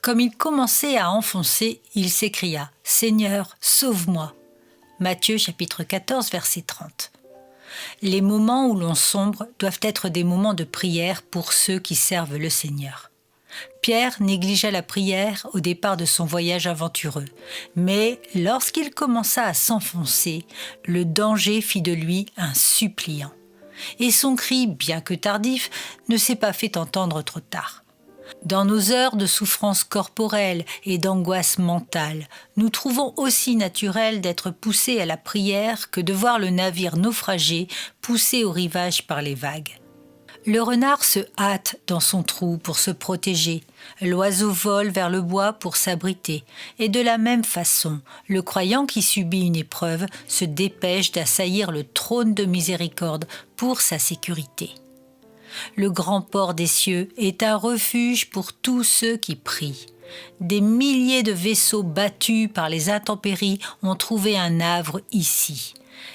Comme il commençait à enfoncer, il s'écria « Seigneur, sauve-moi » Matthieu chapitre 14, verset 30. Les moments où l'on sombre doivent être des moments de prière pour ceux qui servent le Seigneur. Pierre négligea la prière au départ de son voyage aventureux, mais lorsqu'il commença à s'enfoncer, le danger fit de lui un suppliant. Et son cri, bien que tardif, ne s'est pas fait entendre trop tard. Dans nos heures de souffrance corporelle et d'angoisse mentale, nous trouvons aussi naturel d'être poussés à la prière que de voir le navire naufragé poussé au rivage par les vagues. Le renard se hâte dans son trou pour se protéger, l'oiseau vole vers le bois pour s'abriter, et de la même façon, le croyant qui subit une épreuve se dépêche d'assaillir le trône de miséricorde pour sa sécurité. Le grand port des cieux est un refuge pour tous ceux qui prient. Des milliers de vaisseaux battus par les intempéries ont trouvé un havre ici.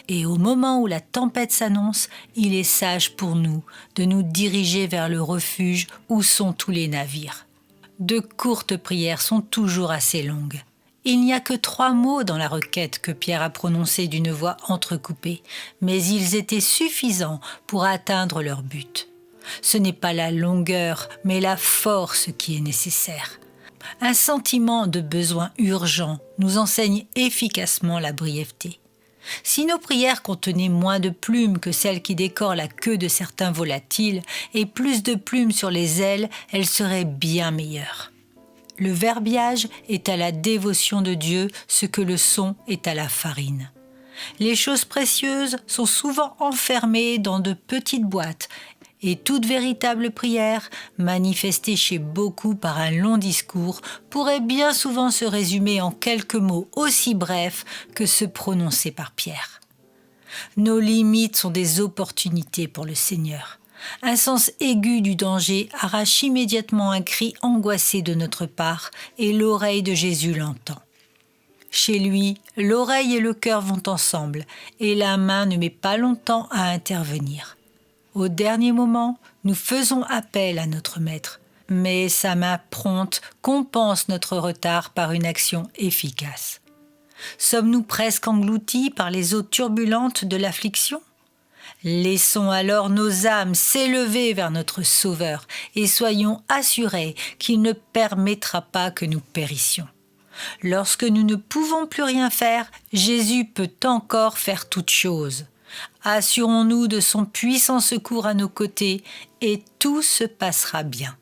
Et au moment où la tempête s'annonce, il est sage pour nous de nous diriger vers le refuge où sont tous les navires. De courtes prières sont toujours assez longues. Il n'y a que 3 mots dans la requête que Pierre a prononcés d'une voix entrecoupée, mais ils étaient suffisants pour atteindre leur but. Ce n'est pas la longueur, mais la force qui est nécessaire. Un sentiment de besoin urgent nous enseigne efficacement la brièveté. Si nos prières contenaient moins de plumes que celles qui décorent la queue de certains volatiles et plus de plumes sur les ailes, elles seraient bien meilleures. Le verbiage est à la dévotion de Dieu ce que le son est à la farine. Les choses précieuses sont souvent enfermées dans de petites boîtes et toute véritable prière, manifestée chez beaucoup par un long discours, pourrait bien souvent se résumer en quelques mots aussi brefs que ceux prononcés par Pierre. Nos limites sont des opportunités pour le Seigneur. Un sens aigu du danger arrache immédiatement un cri angoissé de notre part et l'oreille de Jésus l'entend. Chez lui, l'oreille et le cœur vont ensemble et la main ne met pas longtemps à intervenir. Au dernier moment, nous faisons appel à notre Maître, mais sa main prompte compense notre retard par une action efficace. Sommes-nous presque engloutis par les eaux turbulentes de l'affliction ? Laissons alors nos âmes s'élever vers notre Sauveur et soyons assurés qu'il ne permettra pas que nous périssions. Lorsque nous ne pouvons plus rien faire, Jésus peut encore faire toutes choses. Assurons-nous de son puissant secours à nos côtés et tout se passera bien.